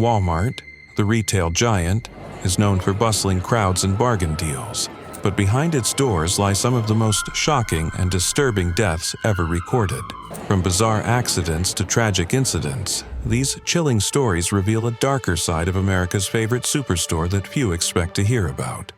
Walmart, the retail giant, is known for bustling crowds and bargain deals. But behind its doors lie some of the most shocking and disturbing deaths ever recorded. From bizarre accidents to tragic incidents, these chilling stories reveal a darker side of America's favorite superstore that few expect to hear about.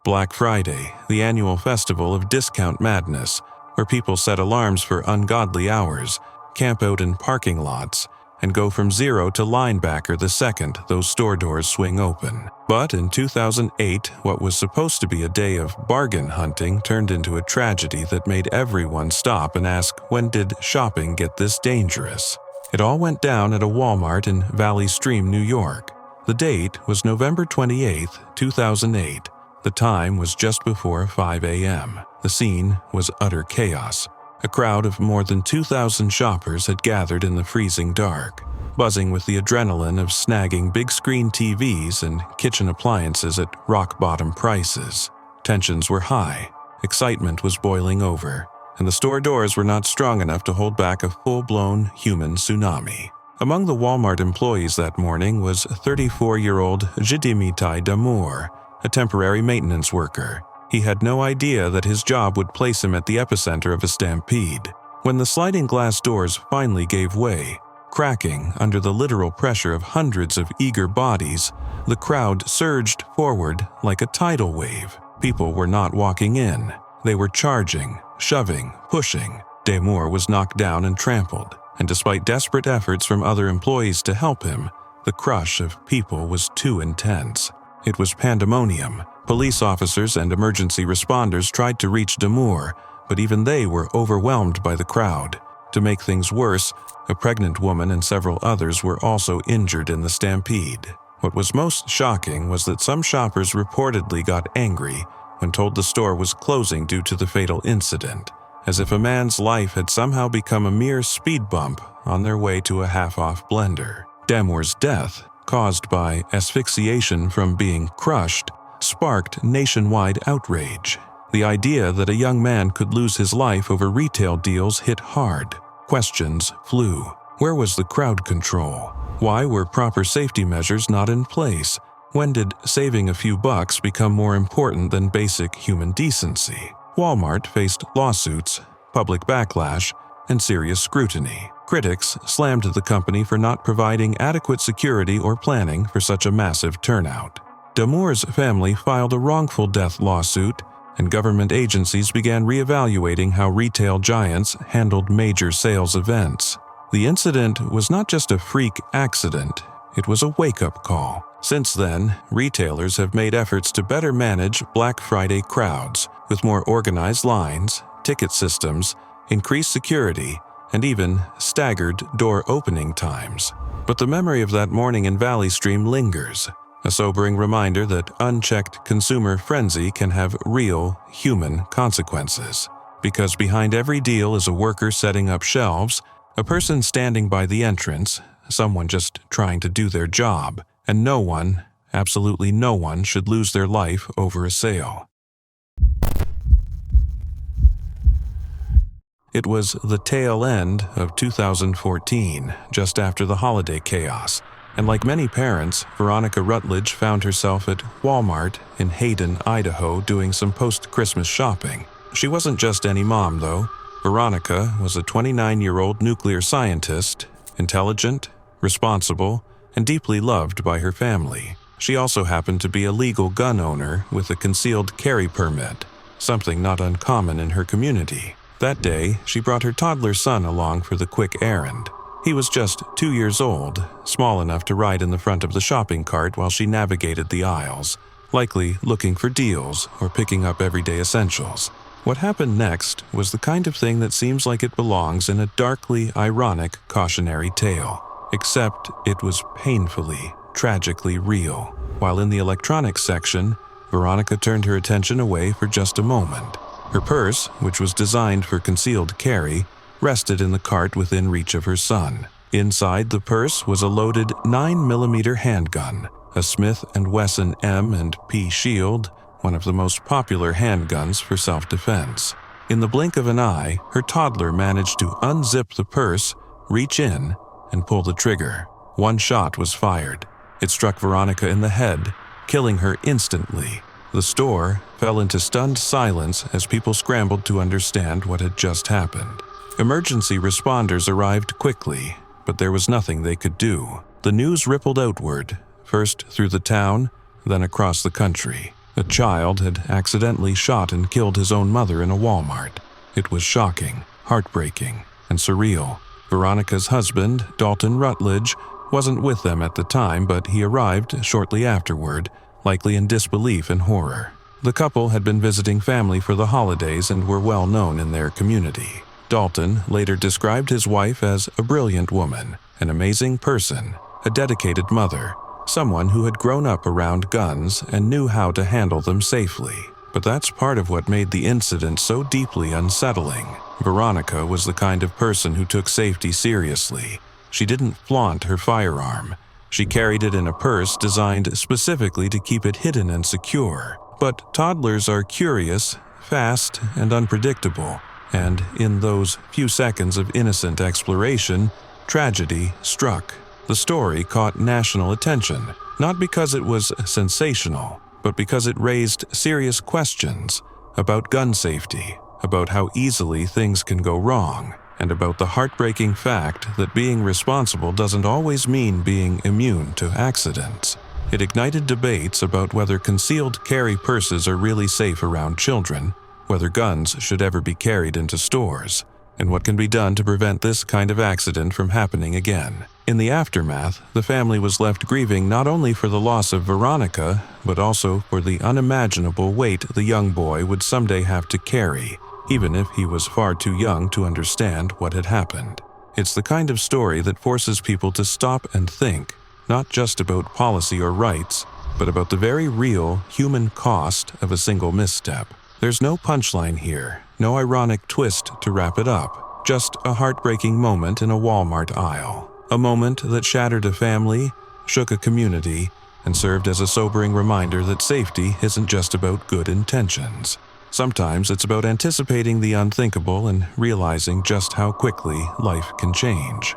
Black Friday, the annual festival of discount madness, where people set alarms for ungodly hours, camp out in parking lots, and go from zero to linebacker the second those store doors swing open. But in 2008, what was supposed to be a day of bargain hunting turned into a tragedy that made everyone stop and ask, when did shopping get this dangerous? It all went down at a Walmart in Valley Stream, New York. The date was November 28, 2008. The time was just before 5 a.m. The scene was utter chaos. A crowd of more than 2,000 shoppers had gathered in the freezing dark, buzzing with the adrenaline of snagging big-screen TVs and kitchen appliances at rock-bottom prices. Tensions were high, excitement was boiling over, and the store doors were not strong enough to hold back a full-blown human tsunami. Among the Walmart employees that morning was 34-year-old Jidimitai Damour, a temporary maintenance worker. He had no idea that his job would place him at the epicenter of a stampede. When the sliding glass doors finally gave way, cracking under the literal pressure of hundreds of eager bodies, the crowd surged forward like a tidal wave. People were not walking in. They were charging, shoving, pushing. Damour was knocked down and trampled, and despite desperate efforts from other employees to help him, the crush of people was too intense. It was pandemonium. Police officers and emergency responders tried to reach Damour, but even they were overwhelmed by the crowd. To make things worse, a pregnant woman and several others were also injured in the stampede. What was most shocking was that some shoppers reportedly got angry when told the store was closing due to the fatal incident, as if a man's life had somehow become a mere speed bump on their way to a half-off blender. Damour's death, caused by asphyxiation from being crushed, sparked nationwide outrage. The idea that a young man could lose his life over retail deals hit hard. Questions flew. Where was the crowd control? Why were proper safety measures not in place? When did saving a few bucks become more important than basic human decency? Walmart faced lawsuits, public backlash, and serious scrutiny. Critics slammed the company for not providing adequate security or planning for such a massive turnout. Damour's family filed a wrongful death lawsuit, and government agencies began reevaluating how retail giants handled major sales events. The incident was not just a freak accident, it was a wake-up call. Since then, retailers have made efforts to better manage Black Friday crowds, with more organized lines, ticket systems, increased security, and even staggered door opening times. But the memory of that morning in Valley Stream lingers, a sobering reminder that unchecked consumer frenzy can have real, human consequences. Because behind every deal is a worker setting up shelves, a person standing by the entrance, someone just trying to do their job, and no one, absolutely no one, should lose their life over a sale. It was the tail end of 2014, just after the holiday chaos. And like many parents, Veronica Rutledge found herself at Walmart in Hayden, Idaho, doing some post-Christmas shopping. She wasn't just any mom, though. Veronica was a 29-year-old nuclear scientist, intelligent, responsible, and deeply loved by her family. She also happened to be a legal gun owner with a concealed carry permit, something not uncommon in her community. That day, she brought her toddler son along for the quick errand. He was just 2 years old, small enough to ride in the front of the shopping cart while she navigated the aisles, likely looking for deals or picking up everyday essentials. What happened next was the kind of thing that seems like it belongs in a darkly ironic cautionary tale, except it was painfully, tragically real. While in the electronics section, Veronica turned her attention away for just a moment. Her purse, which was designed for concealed carry, rested in the cart within reach of her son. Inside the purse was a loaded 9mm handgun, a Smith & Wesson M&P Shield, one of the most popular handguns for self-defense. In the blink of an eye, her toddler managed to unzip the purse, reach in, and pull the trigger. One shot was fired. It struck Veronica in the head, killing her instantly. The store fell into stunned silence as people scrambled to understand what had just happened. Emergency responders arrived quickly, but there was nothing they could do. The news rippled outward, first through the town, then across the country. A child had accidentally shot and killed his own mother in a Walmart. It was shocking, heartbreaking, and surreal. Veronica's husband, Dalton Rutledge, wasn't with them at the time, but he arrived shortly afterward, likely in disbelief and horror. The couple had been visiting family for the holidays and were well known in their community. Dalton later described his wife as a brilliant woman, an amazing person, a dedicated mother, someone who had grown up around guns and knew how to handle them safely. But that's part of what made the incident so deeply unsettling. Veronica was the kind of person who took safety seriously. She didn't flaunt her firearm. She carried it in a purse designed specifically to keep it hidden and secure. But toddlers are curious, fast, and unpredictable, and in those few seconds of innocent exploration, tragedy struck. The story caught national attention, not because it was sensational, but because it raised serious questions about gun safety, about how easily things can go wrong, and about the heartbreaking fact that being responsible doesn't always mean being immune to accidents. It ignited debates about whether concealed carry purses are really safe around children, whether guns should ever be carried into stores, and what can be done to prevent this kind of accident from happening again. In the aftermath, the family was left grieving not only for the loss of Veronica, but also for the unimaginable weight the young boy would someday have to carry, even if he was far too young to understand what had happened. It's the kind of story that forces people to stop and think, not just about policy or rights, but about the very real human cost of a single misstep. There's no punchline here, no ironic twist to wrap it up, just a heartbreaking moment in a Walmart aisle. A moment that shattered a family, shook a community, and served as a sobering reminder that safety isn't just about good intentions. Sometimes it's about anticipating the unthinkable and realizing just how quickly life can change.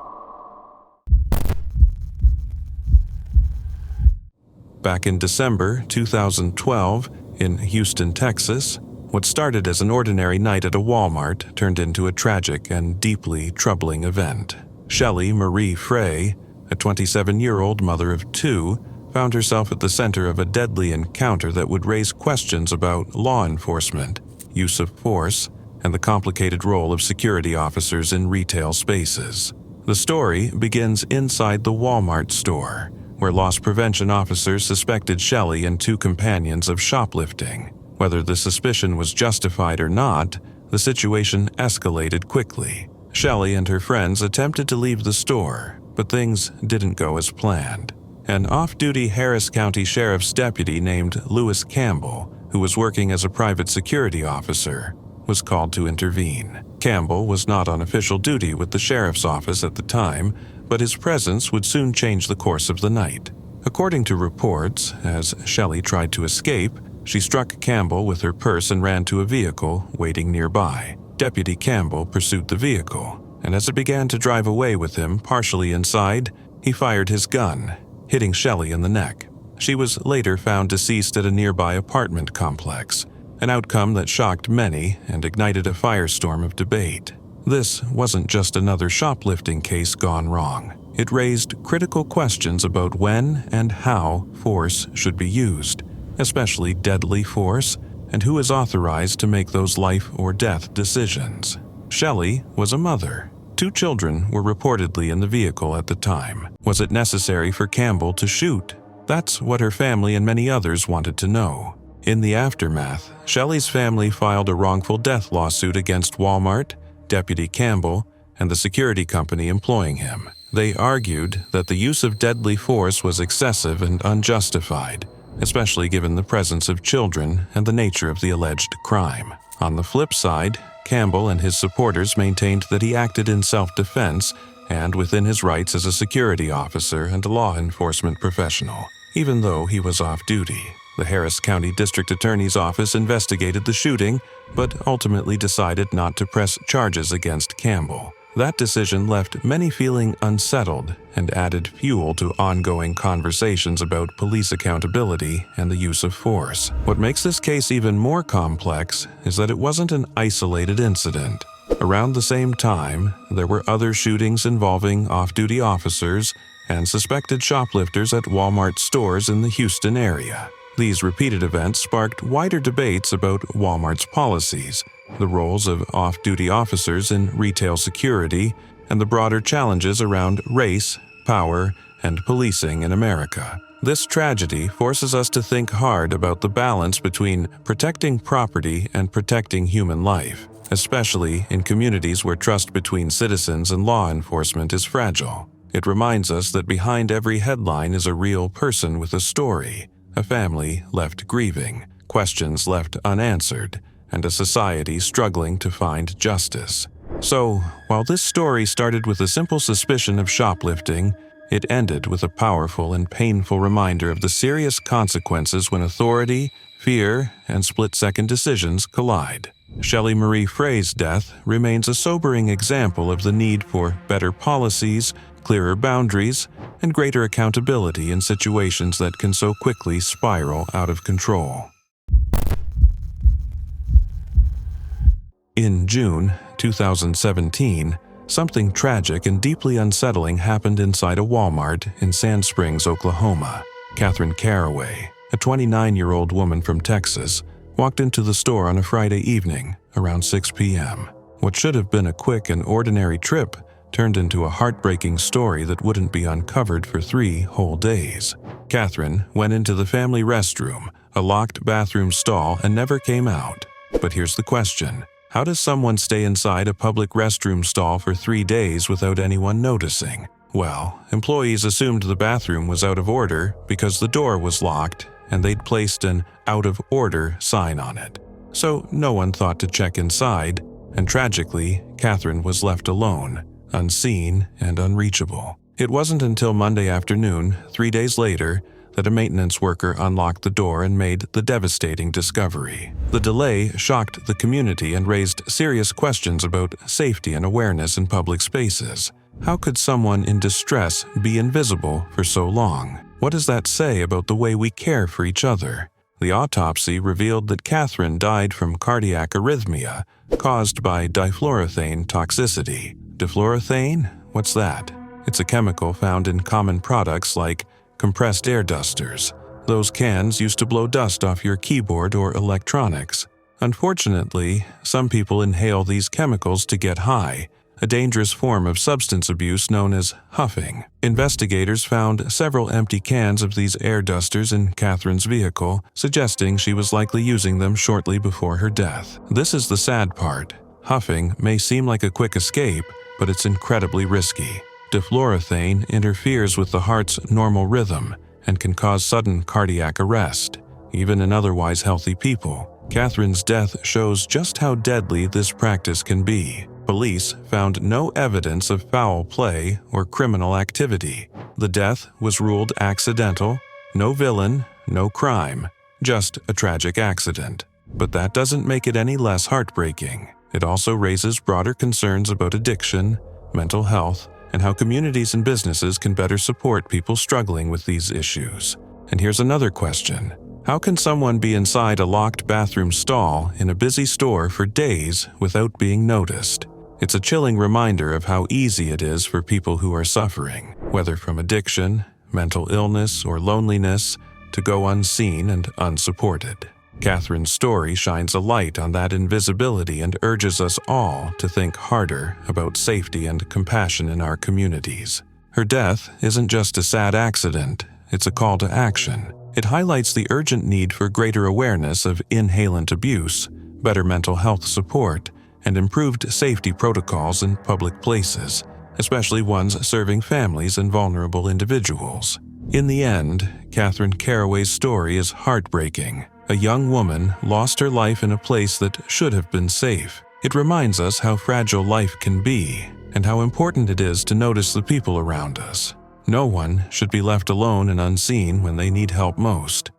Back in December 2012, in Houston, Texas, what started as an ordinary night at a Walmart turned into a tragic and deeply troubling event. Shelley Marie Frey, a 27-year-old mother of two, found herself at the center of a deadly encounter that would raise questions about law enforcement, use of force, and the complicated role of security officers in retail spaces. The story begins inside the Walmart store, where loss prevention officers suspected Shelley and two companions of shoplifting. Whether the suspicion was justified or not, the situation escalated quickly. Shelley and her friends attempted to leave the store, but things didn't go as planned. An off-duty Harris County Sheriff's deputy named Lewis Campbell, who was working as a private security officer, was called to intervene. Campbell was not on official duty with the sheriff's office at the time, but his presence would soon change the course of the night. According to reports, as Shelley tried to escape, she struck Campbell with her purse and ran to a vehicle waiting nearby. Deputy Campbell pursued the vehicle, and as it began to drive away with him partially inside, he fired his gun, hitting Shelley in the neck. She was later found deceased at a nearby apartment complex, an outcome that shocked many and ignited a firestorm of debate. This wasn't just another shoplifting case gone wrong. It raised critical questions about when and how force should be used, especially deadly force, and who is authorized to make those life or death decisions. Shelley was a mother. Two children were reportedly in the vehicle at the time. Was it necessary for Campbell to shoot? That's what her family and many others wanted to know. In the aftermath, Shelley's family filed a wrongful death lawsuit against Walmart, Deputy Campbell, and the security company employing him. They argued that the use of deadly force was excessive and unjustified, especially given the presence of children and the nature of the alleged crime. On the flip side, Campbell and his supporters maintained that he acted in self-defense and within his rights as a security officer and a law enforcement professional, even though he was off-duty. The Harris County District Attorney's Office investigated the shooting, but ultimately decided not to press charges against Campbell. That decision left many feeling unsettled and added fuel to ongoing conversations about police accountability and the use of force. What makes this case even more complex is that it wasn't an isolated incident. Around the same time, there were other shootings involving off-duty officers and suspected shoplifters at Walmart stores in the Houston area. These repeated events sparked wider debates about Walmart's policies, the roles of off-duty officers in retail security, and the broader challenges around race, power, and policing in America. This tragedy forces us to think hard about the balance between protecting property and protecting human life, especially in communities where trust between citizens and law enforcement is fragile. It reminds us that behind every headline is a real person with a story, a family left grieving, questions left unanswered, and a society struggling to find justice. So, while this story started with a simple suspicion of shoplifting, it ended with a powerful and painful reminder of the serious consequences when authority, fear, and split-second decisions collide. Shelley Marie Frey's death remains a sobering example of the need for better policies, clearer boundaries, and greater accountability in situations that can so quickly spiral out of control. In June 2017, something tragic and deeply unsettling happened inside a Walmart in Sand Springs, Oklahoma. Catherine Caraway, a 29-year-old woman from Texas, walked into the store on a Friday evening around 6 p.m. What should have been a quick and ordinary trip turned into a heartbreaking story that wouldn't be uncovered for 3 whole days. Catherine went into the family restroom, a locked bathroom stall, and never came out. But here's the question. How does someone stay inside a public restroom stall for 3 days without anyone noticing? Well, employees assumed the bathroom was out of order because the door was locked and they'd placed an "out of order" sign on it. So no one thought to check inside, and tragically, Catherine was left alone, unseen and unreachable. It wasn't until Monday afternoon, 3 days later, that a maintenance worker unlocked the door and made the devastating discovery. The delay shocked the community and raised serious questions about safety and awareness in public spaces. How could someone in distress be invisible for so long? What does that say about the way we care for each other? The autopsy revealed that Catherine died from cardiac arrhythmia caused by difluorothane toxicity. Difluorothane? What's that? It's a chemical found in common products like compressed air dusters. Those cans used to blow dust off your keyboard or electronics. Unfortunately, some people inhale these chemicals to get high, a dangerous form of substance abuse known as huffing. Investigators found several empty cans of these air dusters in Catherine's vehicle, suggesting she was likely using them shortly before her death. This is the sad part. Huffing may seem like a quick escape, but it's incredibly risky. Difluorothane interferes with the heart's normal rhythm and can cause sudden cardiac arrest, even in otherwise healthy people. Catherine's death shows just how deadly this practice can be. Police found no evidence of foul play or criminal activity. The death was ruled accidental, no villain, no crime, just a tragic accident. But that doesn't make it any less heartbreaking. It also raises broader concerns about addiction, mental health, and how communities and businesses can better support people struggling with these issues. And here's another question. How can someone be inside a locked bathroom stall in a busy store for days without being noticed? It's a chilling reminder of how easy it is for people who are suffering, whether from addiction, mental illness, or loneliness, to go unseen and unsupported. Catherine's story shines a light on that invisibility and urges us all to think harder about safety and compassion in our communities. Her death isn't just a sad accident, it's a call to action. It highlights the urgent need for greater awareness of inhalant abuse, better mental health support, and improved safety protocols in public places, especially ones serving families and vulnerable individuals. In the end, Catherine Caraway's story is heartbreaking. A young woman lost her life in a place that should have been safe. It reminds us how fragile life can be and how important it is to notice the people around us. No one should be left alone and unseen when they need help most.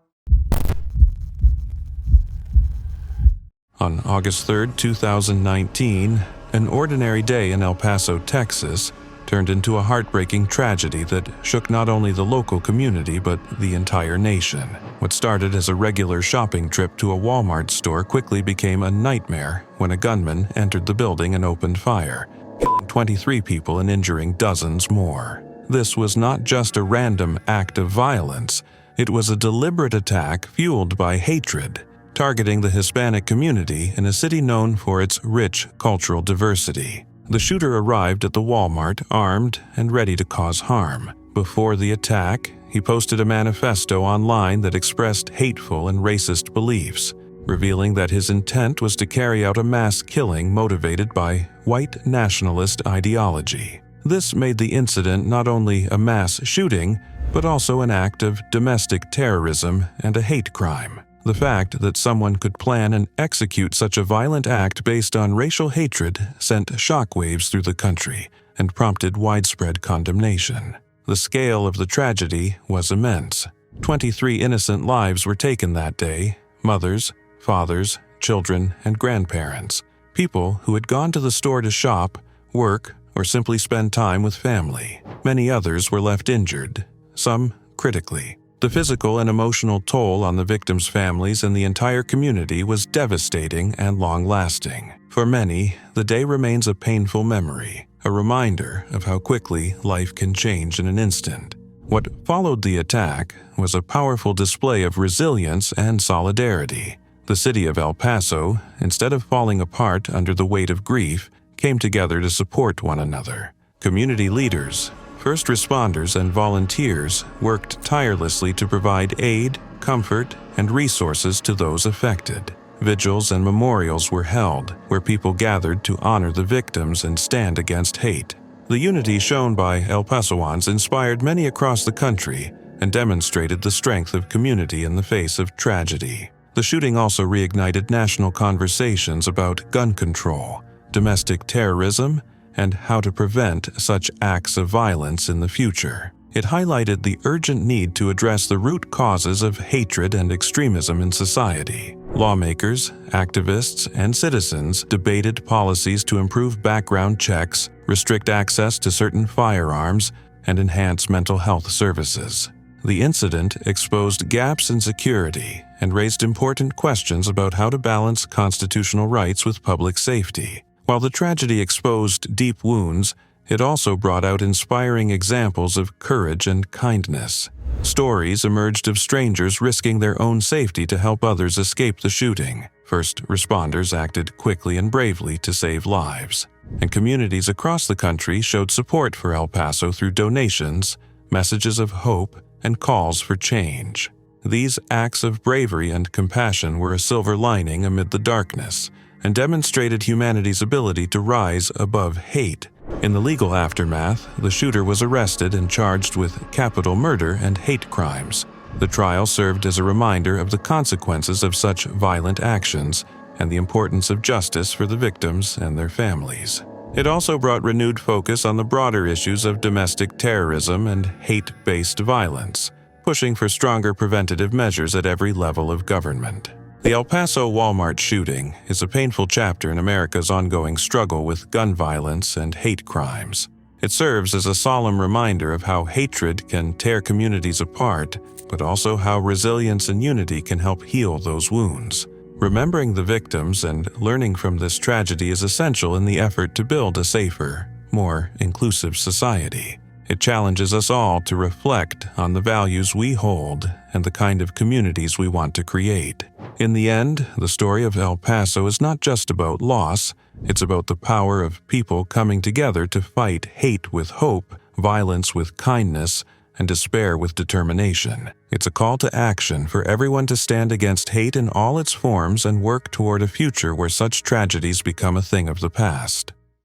On August 3, 2019, An ordinary day in El Paso, Texas, turned into a heartbreaking tragedy that shook not only the local community but the entire nation. What started as a regular shopping trip to a Walmart store quickly became a nightmare when a gunman entered the building and opened fire, killing 23 people and injuring dozens more. This was not just a random act of violence, it was a deliberate attack fueled by hatred, targeting the Hispanic community in a city known for its rich cultural diversity. The shooter arrived at the Walmart armed and ready to cause harm. Before the attack, he posted a manifesto online that expressed hateful and racist beliefs, revealing that his intent was to carry out a mass killing motivated by white nationalist ideology. This made the incident not only a mass shooting, but also an act of domestic terrorism and a hate crime. The fact that someone could plan and execute such a violent act based on racial hatred sent shockwaves through the country and prompted widespread condemnation. The scale of the tragedy was immense. 23 innocent lives were taken that day: mothers, fathers, children, and grandparents. People who had gone to the store to shop, work, or simply spend time with family. Many others were left injured, some critically. The physical and emotional toll on the victims' families and the entire community was devastating and long-lasting. For many, the day remains a painful memory, a reminder of how quickly life can change in an instant. What followed the attack was a powerful display of resilience and solidarity. The city of El Paso, instead of falling apart under the weight of grief, came together to support one another. Community leaders, first responders, and volunteers worked tirelessly to provide aid, comfort, and resources to those affected. Vigils and memorials were held, where people gathered to honor the victims and stand against hate. The unity shown by El Pasoans inspired many across the country and demonstrated the strength of community in the face of tragedy. The shooting also reignited national conversations about gun control, domestic terrorism, and how to prevent such acts of violence in the future. It highlighted the urgent need to address the root causes of hatred and extremism in society. Lawmakers, activists, and citizens debated policies to improve background checks, restrict access to certain firearms, and enhance mental health services. The incident exposed gaps in security and raised important questions about how to balance constitutional rights with public safety. While the tragedy exposed deep wounds, it also brought out inspiring examples of courage and kindness. Stories emerged of strangers risking their own safety to help others escape the shooting. First responders acted quickly and bravely to save lives, and communities across the country showed support for El Paso through donations, messages of hope, and calls for change. These acts of bravery and compassion were a silver lining amid the darkness, and demonstrated humanity's ability to rise above hate. In the legal aftermath, the shooter was arrested and charged with capital murder and hate crimes. The trial served as a reminder of the consequences of such violent actions and the importance of justice for the victims and their families. It also brought renewed focus on the broader issues of domestic terrorism and hate-based violence, pushing for stronger preventative measures at every level of government. The El Paso Walmart shooting is a painful chapter in America's ongoing struggle with gun violence and hate crimes. It serves as a solemn reminder of how hatred can tear communities apart, but also how resilience and unity can help heal those wounds. Remembering the victims and learning from this tragedy is essential in the effort to build a safer, more inclusive society. It challenges us all to reflect on the values we hold and the kind of communities we want to create. In the end, the story of El Paso is not just about loss, it's about the power of people coming together to fight hate with hope, violence with kindness, and despair with determination. It's a call to action for everyone to stand against hate in all its forms and work toward a future where such tragedies become a thing of the past.